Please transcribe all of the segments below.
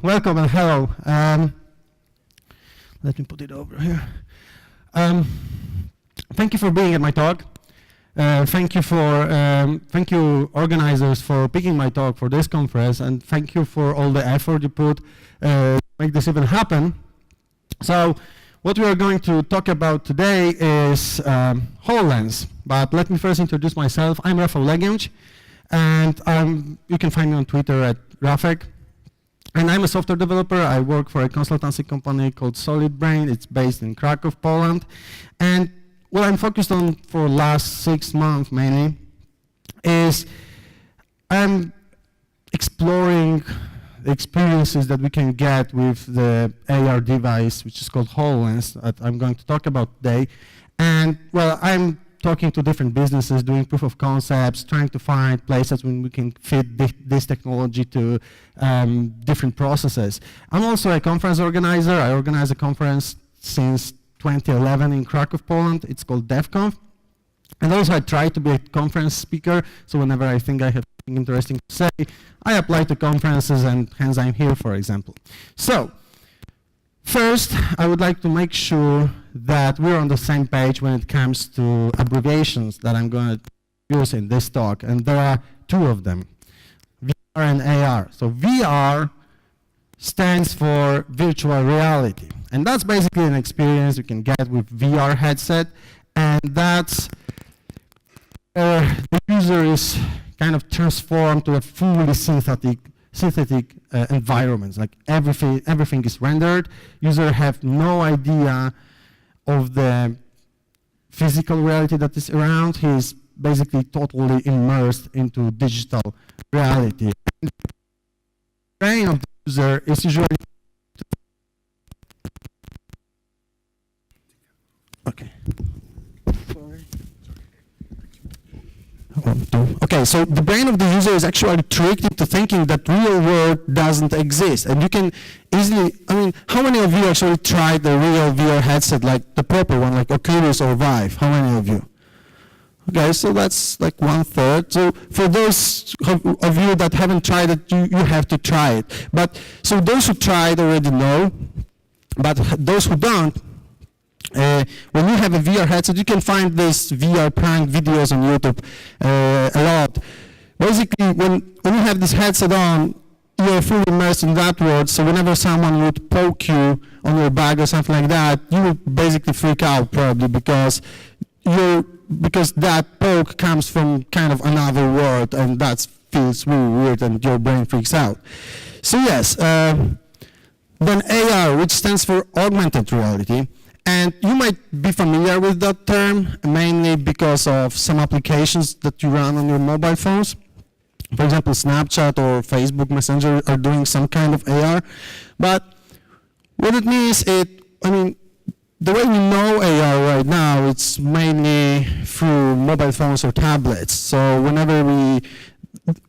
welcome and hello. Let me put it over here. Thank you for being at my talk. Thank you organizers for picking my talk for this conference, and thank you for all the effort you put to make this even happen. So, what we are going to talk about today is HoloLens. But let me first introduce myself. I'm Rafał Legiędź, and you can find me on Twitter at Rafał. And I'm a software developer. I work for a consultancy company called Solid Brain. It's based in Kraków, Poland. And what I'm focused on for the last 6 months mainly is I'm exploring the experiences that we can get with the AR device, which is called HoloLens, that I'm going to talk about today. And well, I'm talking to different businesses, doing proof of concepts, trying to find places when we can fit this technology to different processes. I'm also a conference organizer. I organize a conference since 2011 in Kraków, Poland. It's called DevConf. And also I try to be a conference speaker, so whenever I think I have something interesting to say, I apply to conferences, and hence I'm here, for example. So, first, I would like to make sure that we're on the same page when it comes to abbreviations that I'm going to use in this talk, and there are 2 of them, VR and AR. So VR stands for virtual reality, and that's basically an experience you can get with VR headset, and that's the user is kind of transformed to a fully synthetic environments, like everything is rendered. User have no idea of the physical reality that is around. He is basically totally immersed into digital reality. And the brain of the user is usually okay. Okay, so the brain of the user is actually tricked into thinking that real world doesn't exist. And you can easily, how many of you actually tried the real VR headset, like the proper one, like Oculus or Vive? How many of you? Okay, so that's like 1/3. So for those of you that haven't tried it, you have to try it. But so those who tried already know, but those who don't, when you have a VR headset, you can find these VR prank videos on YouTube a lot. Basically, when you have this headset on, you're fully immersed in that world, so whenever someone would poke you on your back or something like that, you would basically freak out probably because that poke comes from kind of another world, and that feels really weird and your brain freaks out. So yes, then AR, which stands for augmented reality. And you might be familiar with that term, mainly because of some applications that you run on your mobile phones. For example, Snapchat or Facebook Messenger are doing some kind of AR. But what it means, the way we know AR right now, it's mainly through mobile phones or tablets. So whenever we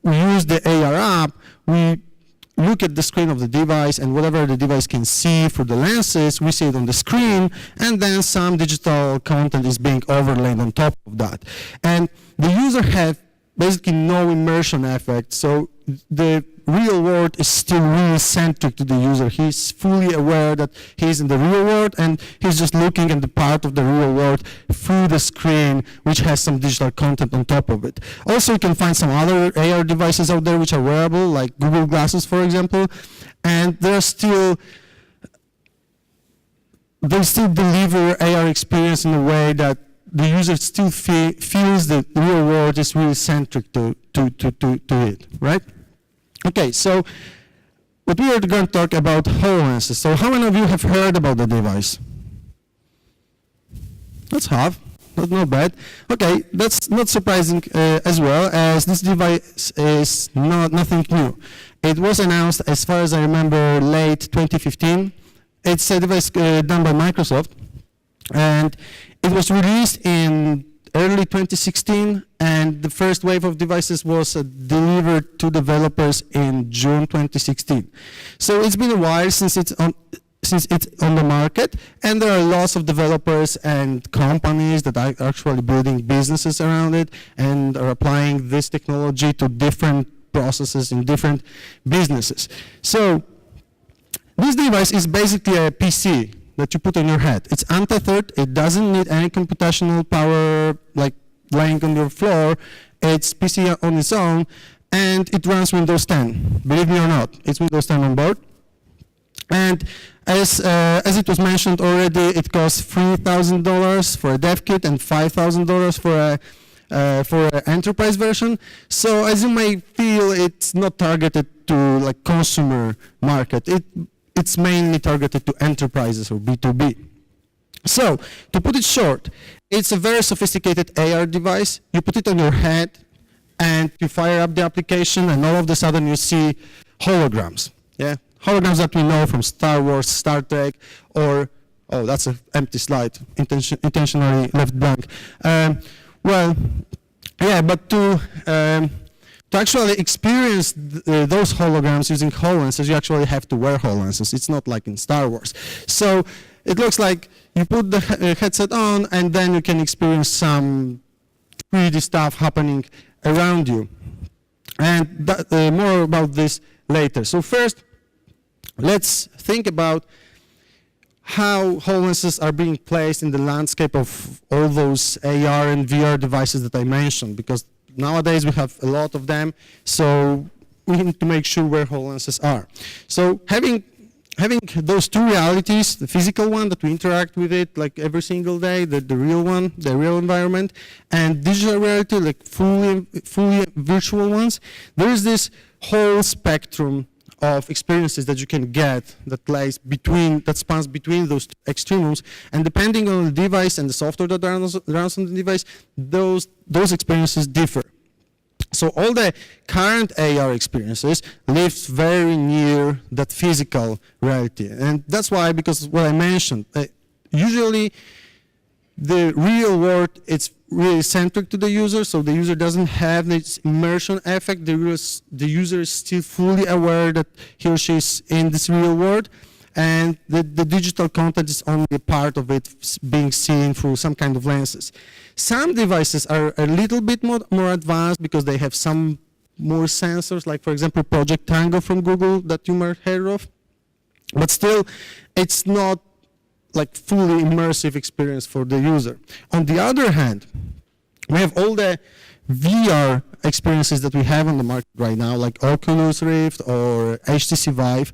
use the AR app, we look at the screen of the device, and whatever the device can see through the lenses, we see it on the screen, and then some digital content is being overlaid on top of that. And the user have basically no immersion effect, so the real world is still really centric to the user. He's fully aware that he's in the real world, and he's just looking at the part of the real world through the screen, which has some digital content on top of it. Also, you can find some other AR devices out there which are wearable, like Google Glasses, for example, and they still deliver AR experience in a way that the user still feels that the real world is really centric to it, right? Okay, so what we are going to talk about HoloLens. So how many of you have heard about the device? That's half, not bad. Okay, that's not surprising as well, as this device is nothing new. It was announced, as far as I remember, late 2015. It's a device done by Microsoft, and it was released in early 2016, and the first wave of devices was delivered to developers in June 2016. So it's been a while since it's on the market, and there are lots of developers and companies that are actually building businesses around it and are applying this technology to different processes in different businesses. So This device is basically a PC that you put on your head. It's untethered, it doesn't need any computational power like lying on your floor. It's PC on its own, and it runs Windows 10. Believe me or not, it's Windows 10 on board. And as it was mentioned already, it costs $3,000 for a dev kit and $5,000 for an enterprise version. So as you may feel, it's not targeted to like consumer market. It's mainly targeted to enterprises or B2B. So to put it short, it's a very sophisticated AR device. You put it on your head and you fire up the application, and all of a sudden you see holograms. Yeah, holograms that we know from Star Wars, Star Trek, or, oh, that's an empty slide, intentionally left blank. Well, yeah, but to actually experience those holograms using HoloLenses, you actually have to wear HoloLenses. It's not like in Star Wars. So it looks like you put the headset on, and then you can experience some 3D stuff happening around you. And more about this later. So first, let's think about how HoloLenses are being placed in the landscape of all those AR and VR devices that I mentioned, because nowadays we have a lot of them, so we need to make sure where HoloLenses are. So having those two realities, the physical one that we interact with it like every single day, the real one, the real environment, and digital reality, like fully virtual ones, there is this whole spectrum of experiences that you can get that spans between those extremes, and depending on the device and the software that runs on the device, those experiences differ. So all the current AR experiences live very near that physical reality, and that's why, because what I mentioned, usually the real world, it's really centric to the user, so the user doesn't have this immersion effect. The user is still fully aware that he or she is in this real world, and the digital content is only a part of it being seen through some kind of lenses. Some devices are a little bit more advanced because they have some more sensors, like for example Project Tango from Google that you might have heard of, but still it's not like fully immersive experience for the user. On the other hand, we have all the VR experiences that we have on the market right now, like Oculus Rift or HTC Vive,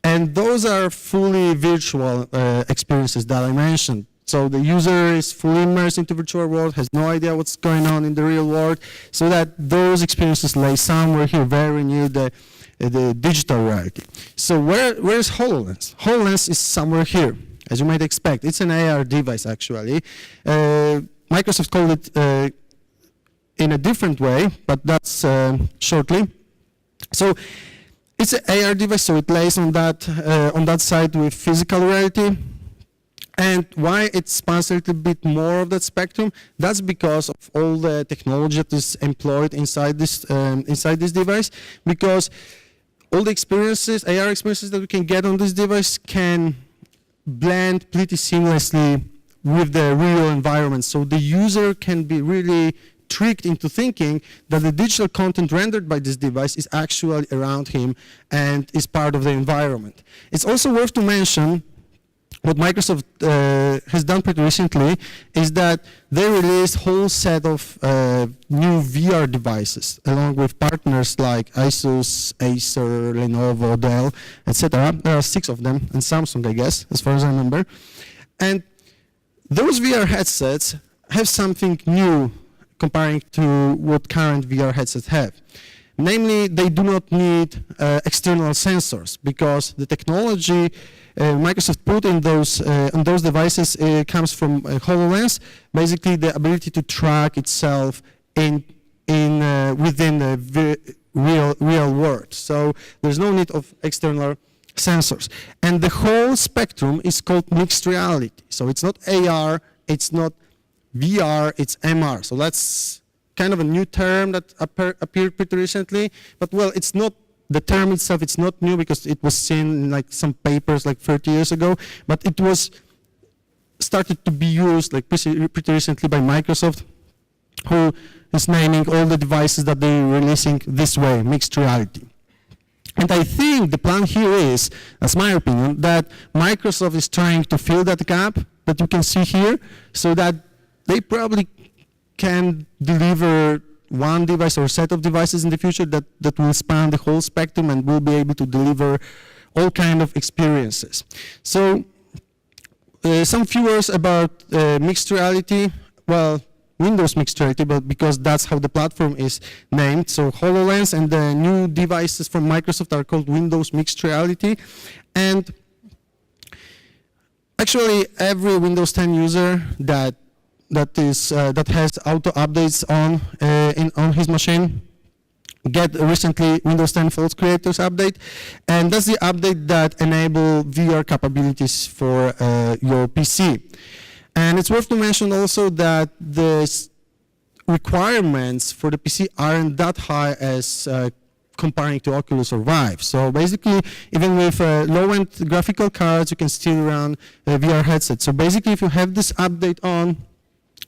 and those are fully virtual experiences that I mentioned. So the user is fully immersed into virtual world, has no idea what's going on in the real world, so that those experiences lay somewhere here very near the digital reality. So where's HoloLens? HoloLens is somewhere here, as you might expect. It's an AR device, actually. Microsoft called it in a different way, but that's shortly. So it's an AR device, so it lays on that side with physical reality. And why it spans a little bit more of that spectrum? That's because of all the technology that is employed inside this device. Because all the experiences, AR experiences that we can get on this device, can blend pretty seamlessly with the real environment. So the user can be really tricked into thinking that the digital content rendered by this device is actually around him and is part of the environment. It's also worth to mention what Microsoft has done pretty recently is that they released a whole set of new VR devices along with partners like Asus, Acer, Lenovo, Dell, etc. There are 6 of them, and Samsung, I guess, as far as I remember. And those VR headsets have something new comparing to what current VR headsets have. Namely, they do not need external sensors, because the technology Microsoft put in on those devices comes from HoloLens, basically the ability to track itself within the real world. So there's no need of external sensors. And the whole spectrum is called mixed reality. So it's not AR, it's not VR, it's MR. So that's kind of a new term that appeared pretty recently, but well, it's not, the term itself, it's not new because it was seen in like some papers like 30 years ago, but it was started to be used like pretty recently by Microsoft, who is naming all the devices that they're releasing this way, mixed reality. And I think the plan here is, that's my opinion, that Microsoft is trying to fill that gap that you can see here, so that they probably can deliver one device or set of devices in the future that will span the whole spectrum and will be able to deliver all kind of experiences. So some few words about mixed reality. Well, Windows mixed reality, but because that's how the platform is named. So HoloLens and the new devices from Microsoft are called Windows mixed reality. And actually, every Windows 10 user that has auto updates on his machine get recently Windows 10 False Creators update, and that's the update that enable VR capabilities for your PC. And it's worth to mention also that the requirements for the PC aren't that high as comparing to Oculus or Vive. So basically, even with low-end graphical cards, you can still run a VR headset. So basically, if you have this update on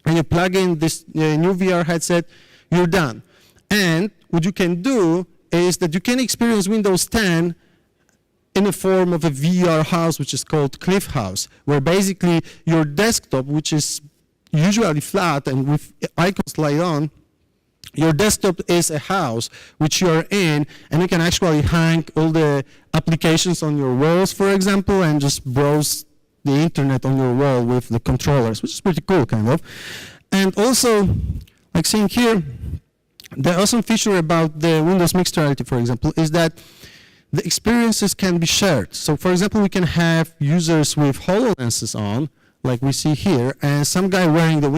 and you plug in this new VR headset, you're done. And what you can do is that you can experience Windows 10 in the form of a VR house, which is called Cliff House, where basically your desktop, which is usually flat and with icons laid on, your desktop is a house which you're in, and you can actually hang all the applications on your walls, for example, and just browse the internet on your wall with the controllers, which is pretty cool, kind of. And also, like seeing here, the awesome feature about the Windows Mixed Reality, for example, is that the experiences can be shared. So, for example, we can have users with HoloLenses on, like we see here, and some guy wearing the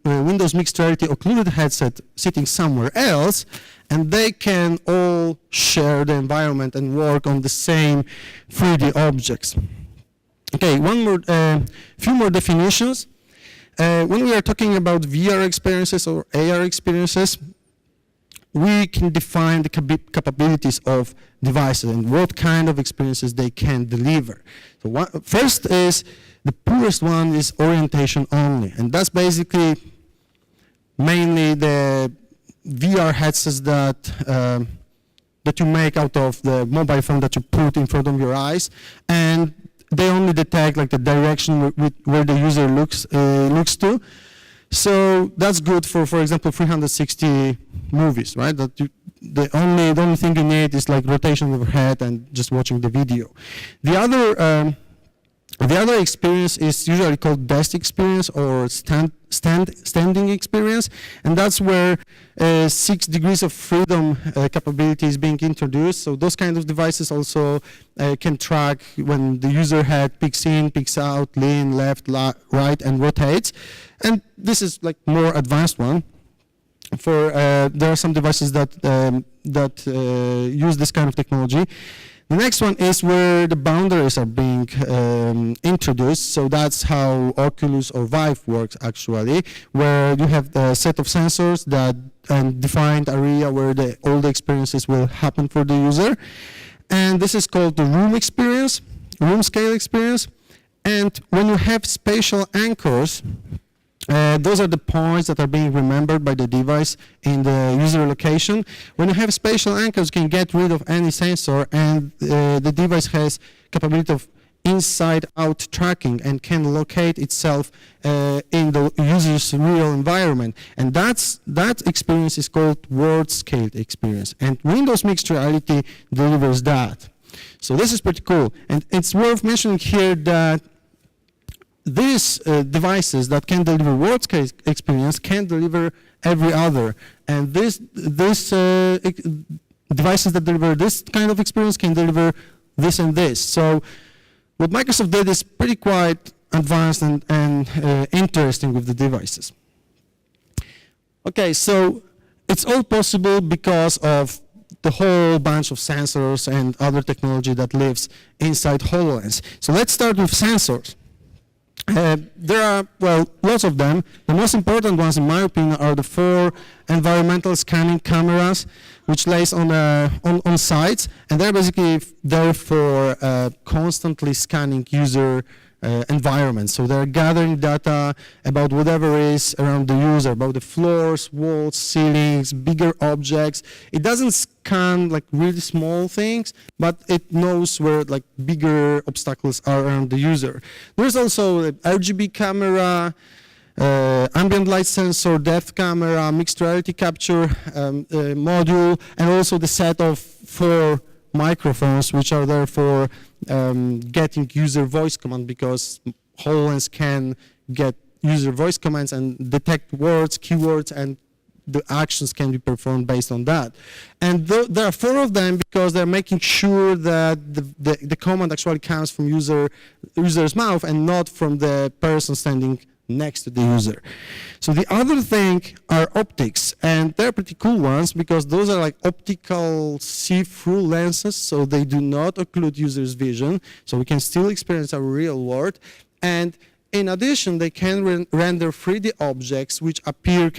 Windows Mixed Reality occluded headset sitting somewhere else, and they can all share the environment and work on the same 3D objects. Okay, few more definitions. When we are talking about VR experiences or AR experiences, we can define the capabilities of devices and what kind of experiences they can deliver. So first is, the poorest one is orientation only, and that's basically mainly the VR headsets that you make out of the mobile phone that you put in front of your eyes, and they only detect like the direction where the user looks to. So that's good for example, 360 movies, right? That the only thing you need is like rotation of your head and just watching the video. The other experience is usually called desk experience or standing experience, and that's where 6 degrees of freedom capability is being introduced. So those kind of devices also can track when the user head peeks in, peeks out, lean, left, right, and rotates. And this is like more advanced one. There are some devices that use this kind of technology. The next one is where the boundaries are being introduced. So that's how Oculus or Vive works actually, where you have a set of sensors that defined area where all the experiences will happen for the user. And this is called the room experience, room scale experience. And when you have spatial anchors, those are the points that are being remembered by the device in the user location. When you have spatial anchors, you can get rid of any sensor, and the device has capability of inside-out tracking and can locate itself in the user's real environment. And that experience is called world-scaled experience. And Windows Mixed Reality delivers that. So this is pretty cool. And it's worth mentioning here that these devices that can deliver world-scale experience can deliver every other. And these devices that deliver this kind of experience can deliver this and this. So what Microsoft did is pretty quite advanced and interesting with the devices. Okay, so it's all possible because of the whole bunch of sensors and other technology that lives inside HoloLens. So let's start with sensors. There are, well, lots of them. The most important ones, in my opinion, are the 4 environmental scanning cameras, which lays on sites, and they're basically there for constantly scanning user environment. So they're gathering data about whatever is around the user, about the floors, walls, ceilings, bigger objects. It doesn't scan like really small things, but it knows where like bigger obstacles are around the user. There's also an RGB camera, ambient light sensor, depth camera, mixed reality capture module, and also the set of 4 microphones which are there for getting user voice command, because HoloLens can get user voice commands and detect words, keywords, and the actions can be performed based on that. And there are 4 of them because they're making sure that the command actually comes from user's mouth and not from the person standing next to the user. So the other thing are optics, and they're pretty cool ones because those are like optical see-through lenses, so they do not occlude user's vision, so we can still experience our real world. And in addition, they can render 3D objects which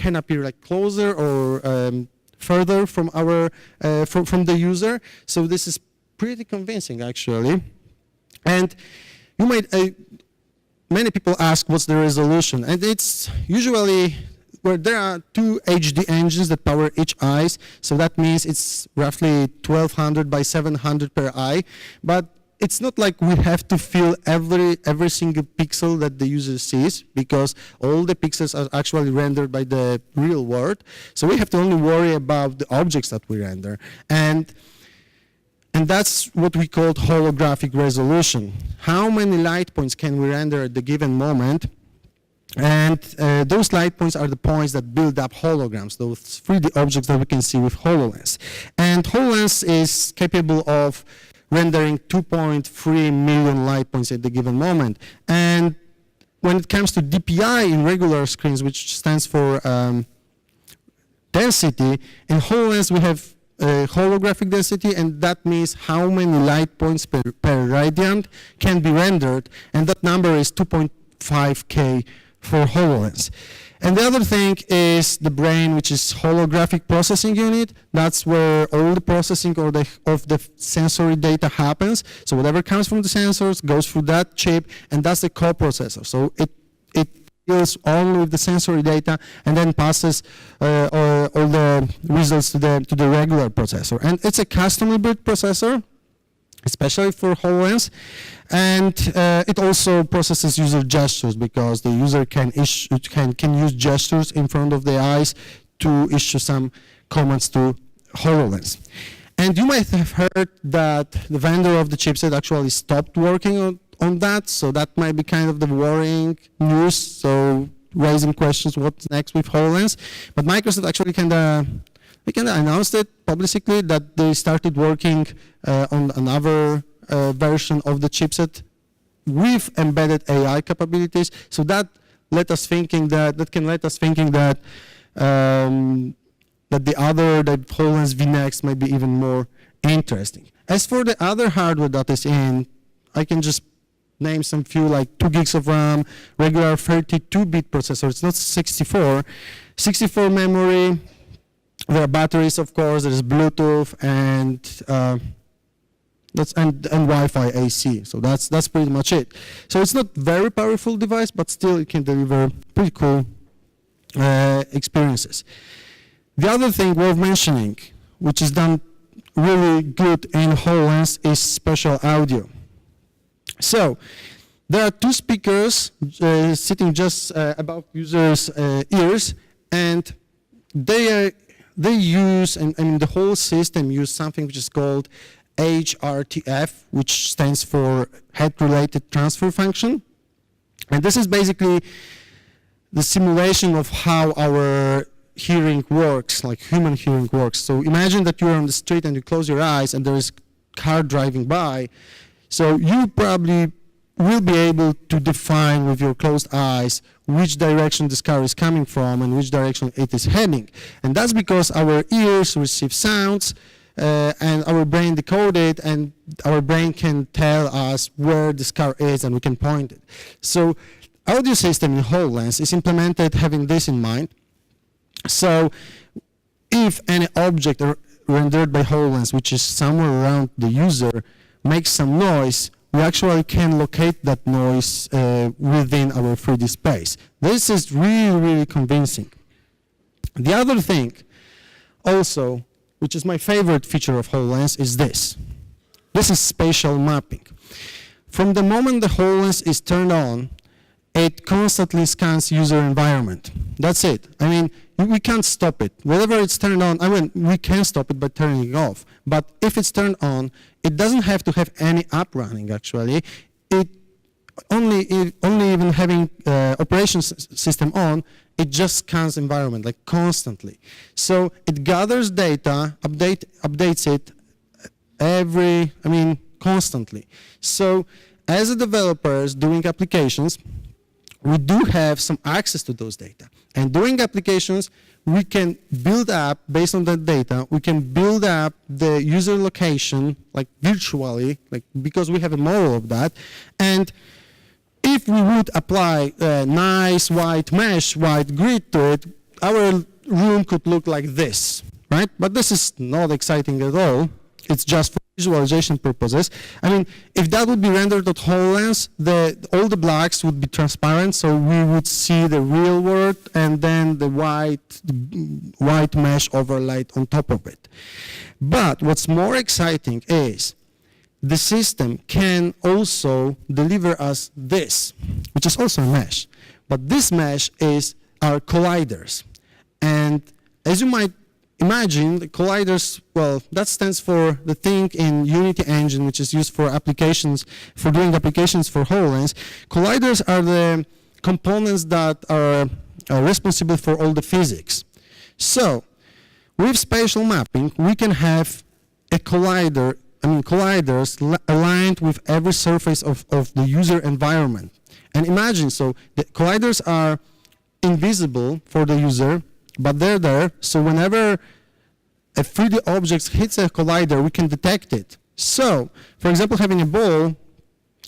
can appear like closer or further from from the user. So this is pretty convincing actually. And you might many people ask what's the resolution, and it's usually where there are 2 HD engines that power each eyes, so that means it's roughly 1200 by 700 per eye, but it's not like we have to feel every single pixel that the user sees, because all the pixels are actually rendered by the real world, so we have to only worry about the objects that we render. And that's what we call holographic resolution. How many light points can we render at the given moment? And those light points are the points that build up holograms, those 3D objects that we can see with HoloLens. And HoloLens is capable of rendering 2.3 million light points at the given moment. And when it comes to DPI in regular screens, which stands for density, in HoloLens we have holographic density, and that means how many light points per radiant can be rendered, and that number is 2.5K for HoloLens. And the other thing is the brain, which is holographic processing unit. That's where all the processing of the sensory data happens. So whatever comes from the sensors goes through that chip, and that's the coprocessor. So it deals only with the sensory data and then passes all the results to the regular processor. And it's a custom built processor, especially for HoloLens, and it also processes user gestures, because the user can use gestures in front of the eyes to issue some commands to HoloLens. And you might have heard that the vendor of the chipset actually stopped working on that, so that might be kind of the worrying news, so raising questions what's next with HoloLens. But Microsoft actually they announced it publicly that they started working on another version of the chipset with embedded AI capabilities. So that can let us thinking that the HoloLens V-Next might be even more interesting. As for the other hardware that is in, I can just name some few, like 2 gigs of RAM, regular 32-bit processor. It's not 64. 64 memory. There are batteries, of course. There is Bluetooth and Wi-Fi AC. So that's pretty much it. So it's not very powerful device, but still it can deliver pretty cool experiences. The other thing worth mentioning, which is done really good in HoloLens, is spatial audio. So there are 2 speakers sitting just above users' ears, and they use, and the whole system use something which is called HRTF, which stands for Head-Related Transfer Function. And this is basically the simulation of how our hearing works, like human hearing works. So imagine that you're on the street and you close your eyes and there is a car driving by. So you probably will be able to define with your closed eyes which direction this car is coming from and which direction it is heading. And that's because our ears receive sounds and our brain decode it, and our brain can tell us where this car is and we can point it. So audio system in HoloLens is implemented having this in mind. So if any object rendered by HoloLens, which is somewhere around the user, makes some noise, we actually can locate that noise within our 3D space. This is really, really convincing. The other thing also which is my favorite feature of HoloLens, is this. This is spatial mapping. From the moment the HoloLens is turned on, it constantly scans user environment. That's it. I mean, we can't stop it. Whenever it's turned on, I mean, we can stop it by turning it off. But if it's turned on, it doesn't have to have any app running, actually. It only even having operations system on, it just scans environment, like constantly. So it gathers data, updates it constantly. So as a developers doing applications, we do have some access to those data. And doing applications, we can build up, based on that data, we can build up the user location, like virtually, like because we have a model of that. And if we would apply a nice white mesh, white grid to it, our room could look like this, right? But this is not exciting at all. It's just for visualization purposes. I mean, if that would be rendered at HoloLens, all the blacks would be transparent, so we would see the real world and then the white mesh overlaid on top of it. But what's more exciting is the system can also deliver us this, which is also a mesh. But this mesh is our colliders. And as you might imagine, the colliders, well, that stands for the thing in Unity engine, which is used for applications, for doing applications for HoloLens. Colliders are the components that are responsible for all the physics. So, with spatial mapping, we can have a collider, colliders aligned with every surface of the user environment. And imagine, so the colliders are invisible for the user, but they're there, so whenever a 3D object hits a collider, we can detect it. So, for example, having a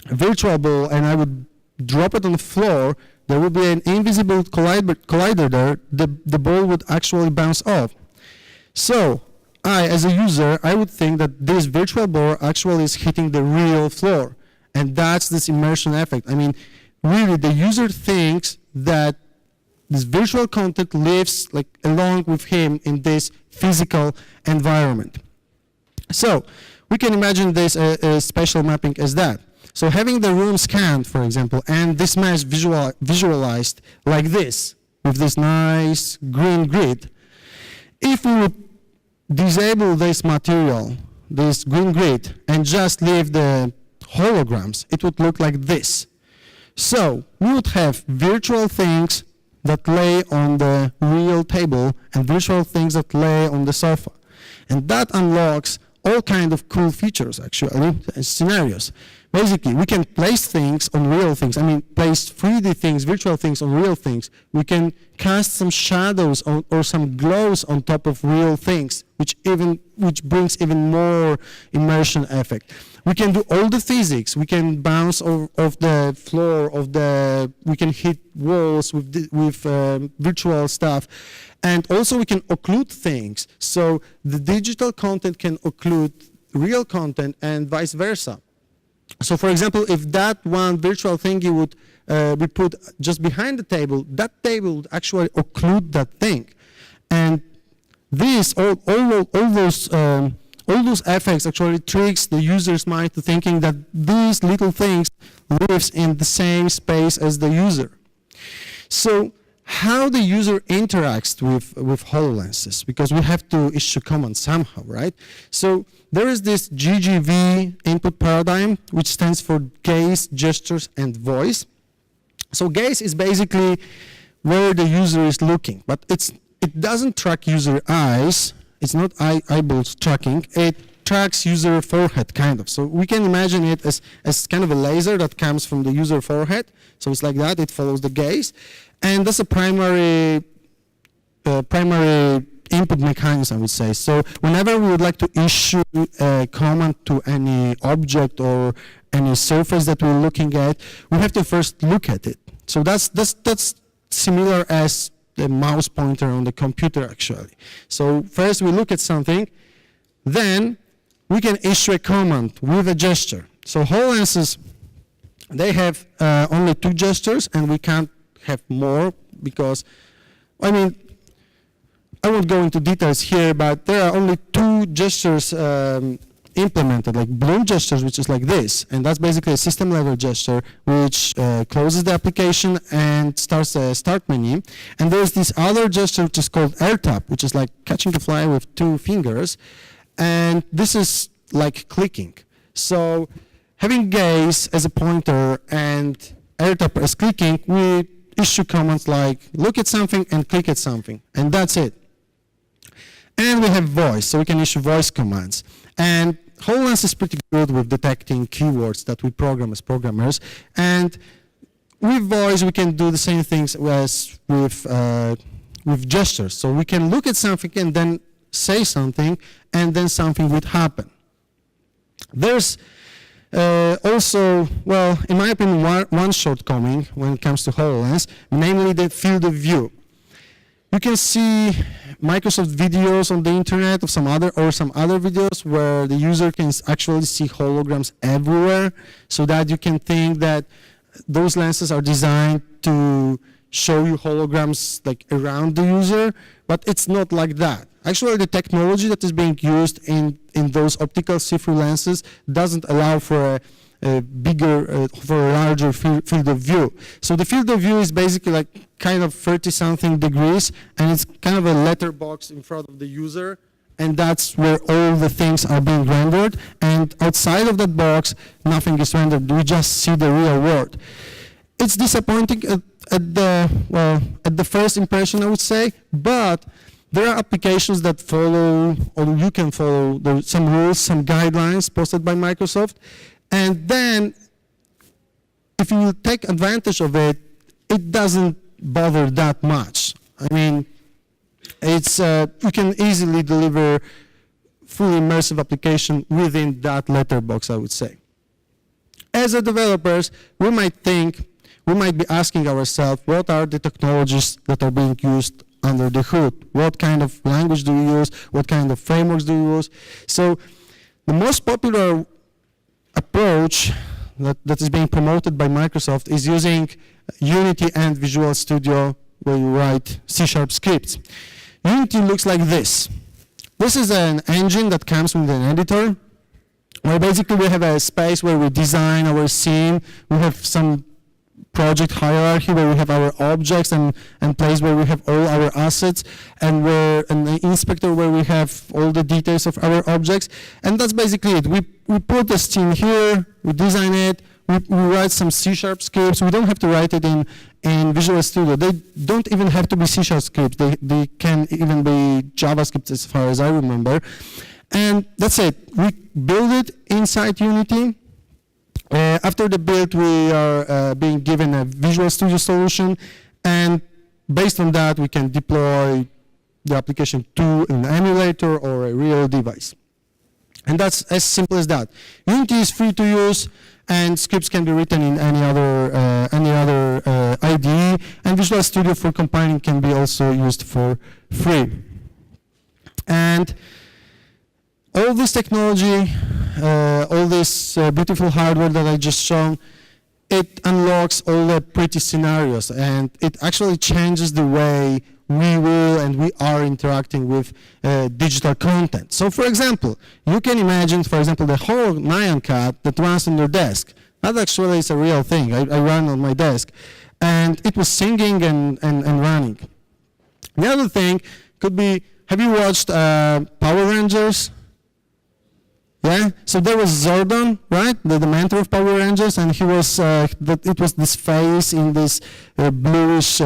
virtual ball, and I would drop it on the floor, there would be an invisible collider there, the ball would actually bounce off. So, as a user, I would think that this virtual ball actually is hitting the real floor. And that's this immersion effect. I mean, really, the user thinks that this virtual content lives like along with him in this physical environment. So we can imagine this spatial mapping as that. So having the room scanned, for example, and this mesh visualized like this, with this nice green grid, if we would disable this material, this green grid, and just leave the holograms, it would look like this. So we would have virtual things that lay on the real table and virtual things that lay on the sofa. And that unlocks all kinds of cool features, actually, scenarios. Basically, we can place things on real things. I mean, place 3D things, virtual things on real things. We can cast some shadows or some glows on top of real things, which brings even more immersion effect. We can do all the physics. We can bounce off the floor, we can hit walls with virtual stuff. And also we can occlude things. So the digital content can occlude real content and vice versa. So for example, if that one virtual thingy would be put just behind the table, that table would actually occlude that thing. And this, all those effects actually tricks the user's mind to thinking that these little things lives in the same space as the user. So how the user interacts with HoloLenses, because we have to issue commands somehow, right? So there is this GGV input paradigm, which stands for gaze, gestures, and voice. So gaze is basically where the user is looking, but it doesn't track user eyes. It's not eyeballs tracking. It tracks user forehead, kind of. So we can imagine it as kind of a laser that comes from the user forehead. So it's like that. It follows the gaze. And that's a primary input mechanism, I would say. So whenever we would like to issue a command to any object or any surface that we're looking at, we have to first look at it. So that's similar as the mouse pointer on the computer, actually. So first we look at something, then we can issue a command with a gesture. So HoloLenses, they have only 2 gestures, and we can't have more because, I mean, I won't go into details here, but there are only two gestures implemented, like bloom gestures, which is like this, and that's basically a system level gesture which closes the application and starts a start menu. And there's this other gesture which is called air tap, which is like catching a fly with 2 fingers, and this is like clicking. So having gaze as a pointer and air tap as clicking, we issue commands like look at something and click at something, and that's it. And we have voice, so we can issue voice commands. And HoloLens is pretty good with detecting keywords that we program as programmers. And with voice, we can do the same things as with gestures. So we can look at something and then say something, and then something would happen. There's also, well, in my opinion, one shortcoming when it comes to HoloLens, namely the field of view. You can see Microsoft videos on the internet of some other videos where the user can actually see holograms everywhere, so that you can think that those lenses are designed to show you holograms like around the user, but it's not like that. Actually, the technology that is being used in those optical see-through lenses doesn't allow for a larger field of view. So the field of view is basically like kind of 30-something degrees, and it's kind of a letterbox in front of the user, and that's where all the things are being rendered. And outside of that box, nothing is rendered. We just see the real world. It's disappointing at the first impression, I would say, but there are applications that follow, or you can follow some rules, some guidelines posted by Microsoft. And then, if you take advantage of it, it doesn't bother that much. I mean, it's you can easily deliver fully immersive application within that letterbox, I would say. As a developers, we might be asking ourselves, what are the technologies that are being used under the hood? What kind of language do we use? What kind of frameworks do we use? So, the most popular approach that is being promoted by Microsoft is using Unity and Visual Studio, where you write C# scripts. Unity looks like this. This is an engine that comes with an editor, where basically we have a space where we design our scene. We have some project hierarchy where we have our objects and place where we have all our assets, and the inspector where we have all the details of our objects. And that's basically it. We put the scene here, we design it, we write some C# scripts. We don't have to write it in Visual Studio. They don't even have to be C# scripts. They can even be JavaScript as far as I remember. And that's it. We build it inside Unity. After the build, we are being given a Visual Studio solution, and based on that, we can deploy the application to an emulator or a real device. And that's as simple as that. Unity is free to use, and scripts can be written in any other IDE, and Visual Studio for compiling can be also used for free. And all this technology, all this beautiful hardware that I just shown, it unlocks all the pretty scenarios, and it actually changes the way we will and we are interacting with digital content. So for example, you can imagine, for example, the whole Nyan cat that runs on your desk. That actually is a real thing. I run on my desk. And it was singing and running. The other thing could be, have you watched Power Rangers? Yeah, so there was Zordon, right? The mentor of Power Rangers, and he was it was this face in this bluish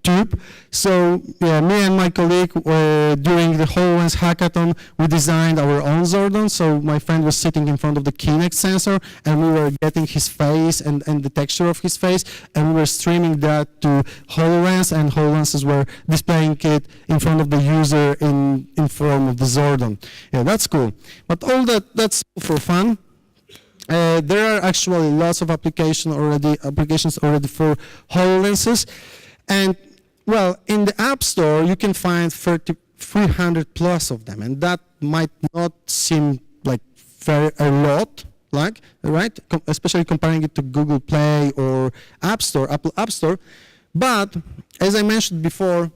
tube. So yeah, me and my colleague during the HoloLens hackathon, we designed our own Zordon. So my friend was sitting in front of the Kinect sensor, and we were getting his face and the texture of his face, and we were streaming that to HoloLens, and HoloLenses were displaying it in front of the user in form of the Zordon. Yeah, that's cool. But all that's for fun. There are actually lots of applications already for HoloLenses, and well, in the App Store you can find 300 plus of them, and that might not seem like a lot, like right? Especially comparing it to Google Play or App Store, Apple App Store. But as I mentioned before,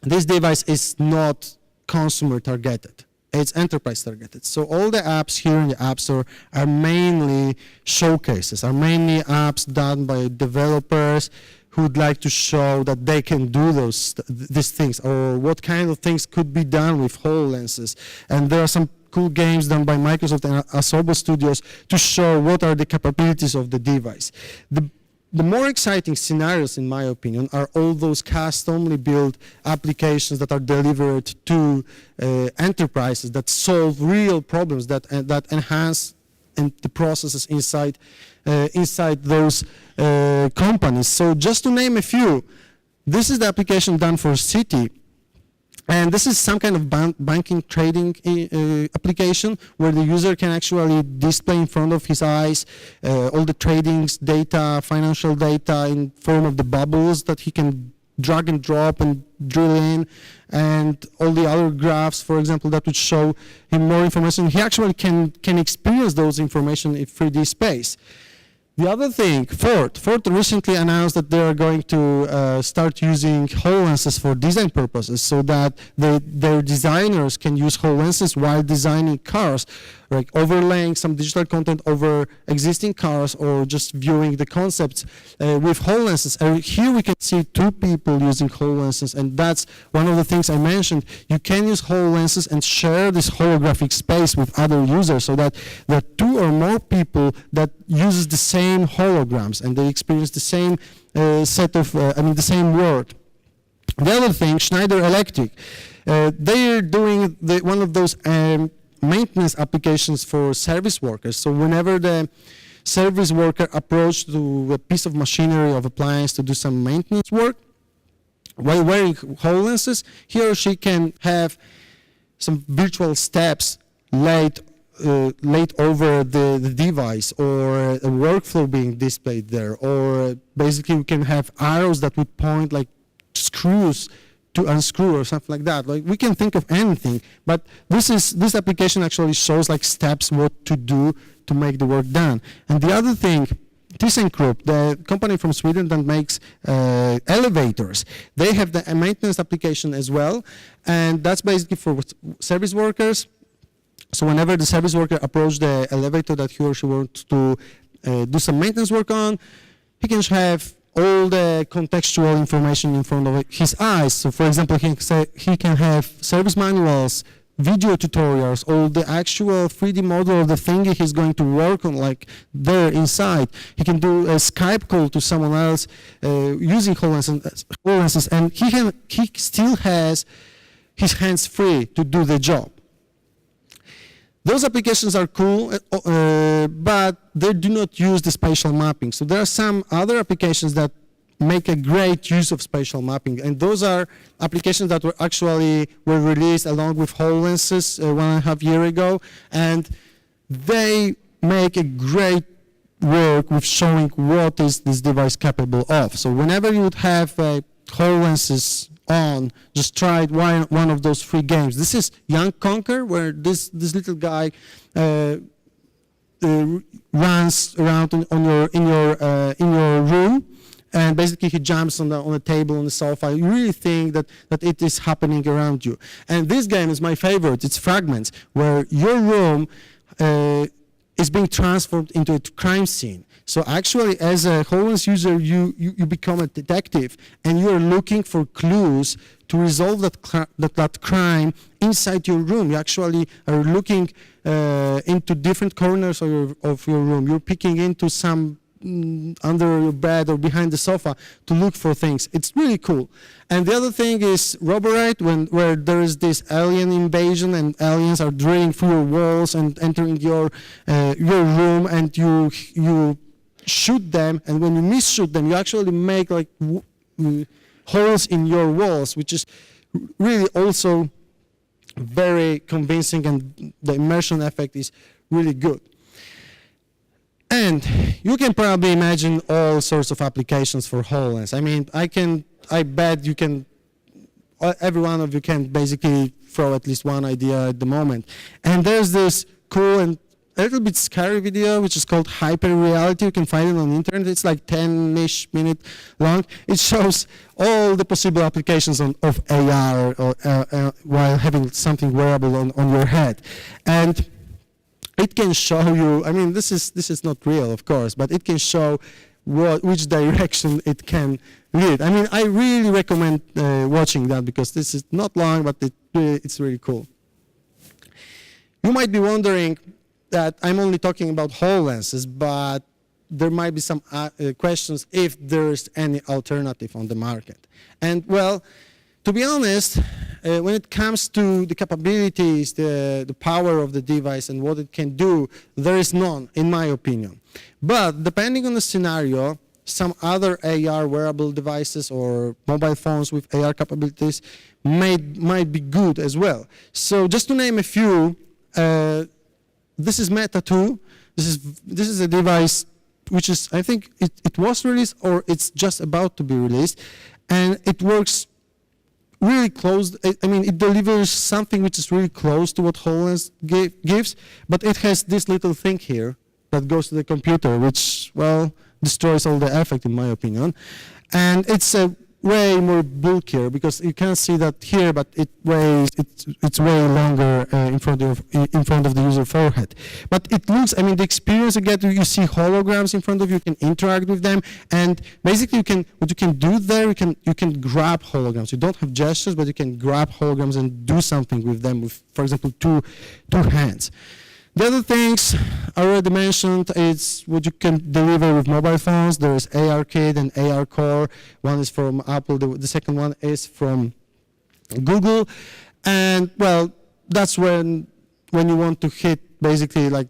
this device is not consumer targeted. It's enterprise targeted. So all the apps here in the App Store are mainly showcases, are mainly apps done by developers who would like to show that they can do these things, or what kind of things could be done with HoloLenses. And there are some cool games done by Microsoft and Asobo Studios to show what are the capabilities of the device. The more exciting scenarios, in my opinion, are all those customly built applications that are delivered to enterprises that solve real problems, that enhance the processes inside those companies. So just to name a few, this is the application done for Citi. And this is some kind of banking trading application where the user can actually display in front of his eyes all the tradings data, financial data in form of the bubbles that he can drag and drop and drill in, and all the other graphs, for example, that would show him more information. He actually can experience those information in 3D space. The other thing, Ford recently announced that they are going to start using HoloLenses for design purposes, so that their designers can use HoloLenses while designing cars, like overlaying some digital content over existing cars, or just viewing the concepts with HoloLenses. And here we can see two people using HoloLenses, and that's one of the things I mentioned. You can use HoloLenses and share this holographic space with other users, so that there are two or more people that uses the same holograms and they experience the same the same world. The other thing, Schneider Electric, they are doing one of those maintenance applications for service workers. So whenever the service worker approaches to a piece of machinery or appliance to do some maintenance work, while wearing HoloLenses, he or she can have some virtual steps laid over the device, or a workflow being displayed there, or basically we can have arrows that would point like screws to unscrew or something like that. Like, we can think of anything, but this application actually shows like steps what to do to make the work done. And the other thing, ThyssenKrupp, the company from Sweden that makes elevators, they have the maintenance application as well, and that's basically for service workers. So whenever the service worker approaches the elevator that he or she wants to do some maintenance work on, he can have all the contextual information in front of his eyes. So for example, he can have service manuals, video tutorials, all the actual 3D model of the thing he's going to work on, like there inside. He can do a Skype call to someone else using HoloLenses, and he still has his hands free to do the job. Those applications are cool, but they do not use the spatial mapping. So there are some other applications that make a great use of spatial mapping, and those are applications that were released along with HoloLenses 1.5 years ago, and they make a great work with showing what is this device capable of. So whenever you would have HoloLenses on, just try one of those free games. This is Young Conquer, where this little guy runs around in your room, and basically he jumps on the table, on the sofa. You really think that it is happening around you. And this game is my favorite. It's Fragments, where your room is being transformed into a crime scene. So actually, as a HoloLens user, you become a detective, and you are looking for clues to resolve that crime inside your room. You actually are looking into different corners of your room. You're peeking into some under your bed or behind the sofa to look for things. It's really cool. And the other thing is Roborite, where there is this alien invasion and aliens are drilling through your walls and entering your room, and you shoot them, and when you miss-shoot them, you actually make like holes in your walls, which is really also very convincing, and the immersion effect is really good. And you can probably imagine all sorts of applications for HoloLens. I mean, I bet you can, every one of you can basically throw at least one idea at the moment. And there's this cool and a little bit scary video, which is called Hyper Reality. You can find it on the internet. It's like 10-ish minute long. It shows all the possible applications of AR while having something wearable on your head. And it can show you, I mean, this is not real, of course, but it can show which direction it can lead. I mean, I really recommend watching that because this is not long, but it's really cool. You might be wondering that I'm only talking about HoloLenses, but there might be some questions if there's any alternative on the market. And well, to be honest, when it comes to the capabilities, the power of the device and what it can do, there is none, in my opinion. But depending on the scenario, some other AR wearable devices or mobile phones with AR capabilities might be good as well. So just to name a few, this is Meta 2. This is a device which is, I think it was released or it's just about to be released, and it works really close. I mean, it delivers something which is really close to what HoloLens gives, but it has this little thing here that goes to the computer, which, well, destroys all the effect, in my opinion. And it's way more bulkier because you can't see that here, but it's way longer in front of the user forehead. But it looks, I mean, the experience you get, you see holograms in front of you, you can interact with them, and basically what you can do there, you can grab holograms. You don't have gestures, but you can grab holograms and do something with them with, for example, two hands. The other things I already mentioned is what you can deliver with mobile phones. There is ARKit and AR Core. One is from Apple, the second one is from Google. And well, that's when you want to hit basically like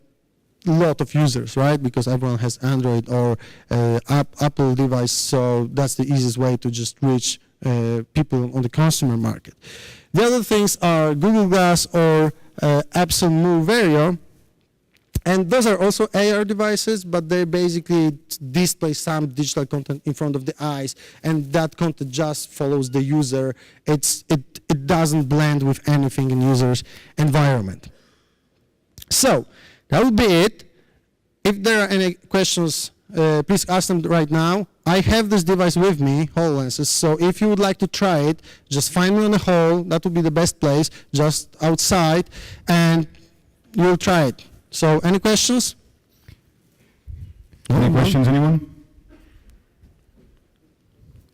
a lot of users, right? Because everyone has Android or Apple device, so that's the easiest way to just reach people on the consumer market. The other things are Google Glass or Epson Move Vario. And those are also AR devices, but they basically display some digital content in front of the eyes, and that content just follows the user. It doesn't blend with anything in user's environment. So that would be it. If there are any questions, please ask them right now. I have this device with me, HoloLenses, so if you would like to try it, just find me on the hall. That would be the best place, just outside, and you'll try it. So, any questions? Any questions, anyone?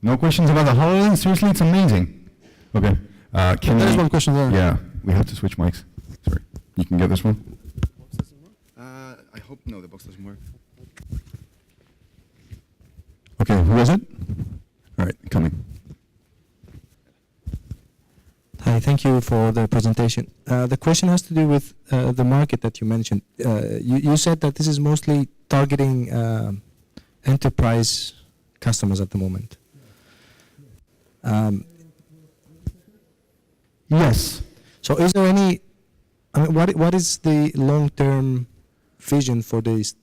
No questions about the HoloLens? Seriously, it's amazing. Okay. There's one question there. Yeah, we have to switch mics. Sorry. You can get this one? I hope, no, the box doesn't work. Okay, who is it? All right, coming. Hi, thank you for the presentation. The question has to do with the market that you mentioned. You said that this is mostly targeting enterprise customers at the moment. Yes. So is there any, I mean, what is the long-term vision for this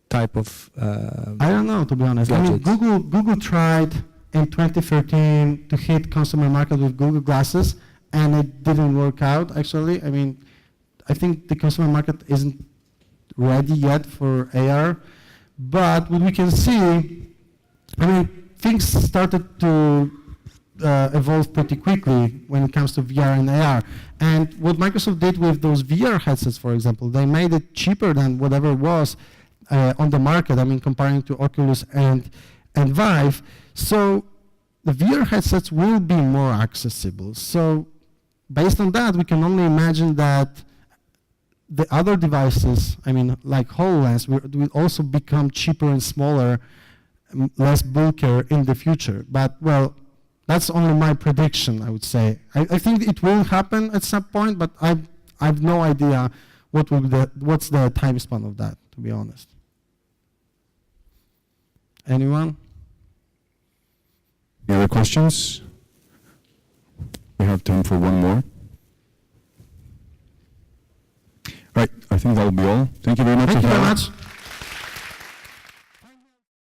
type of I don't know, to be honest. gadgets? I mean, Google tried in 2013 to hit consumer market with Google Glasses, and it didn't work out, actually. I mean, I think the consumer market isn't ready yet for AR, but what we can see, I mean, things started to evolve pretty quickly when it comes to VR and AR. And what Microsoft did with those VR headsets, for example, they made it cheaper than whatever was on the market, I mean, comparing to Oculus and Vive. So the VR headsets will be more accessible. So based on that, we can only imagine that the other devices, I mean, like HoloLens, will also become cheaper and smaller, less bulkier in the future. But, well, that's only my prediction, I would say. I think it will happen at some point, but I have no idea what's the time span of that, to be honest. Anyone? Any other questions? We have time for one more. All right, I think that will be all. Thank you very much. Thank you very much.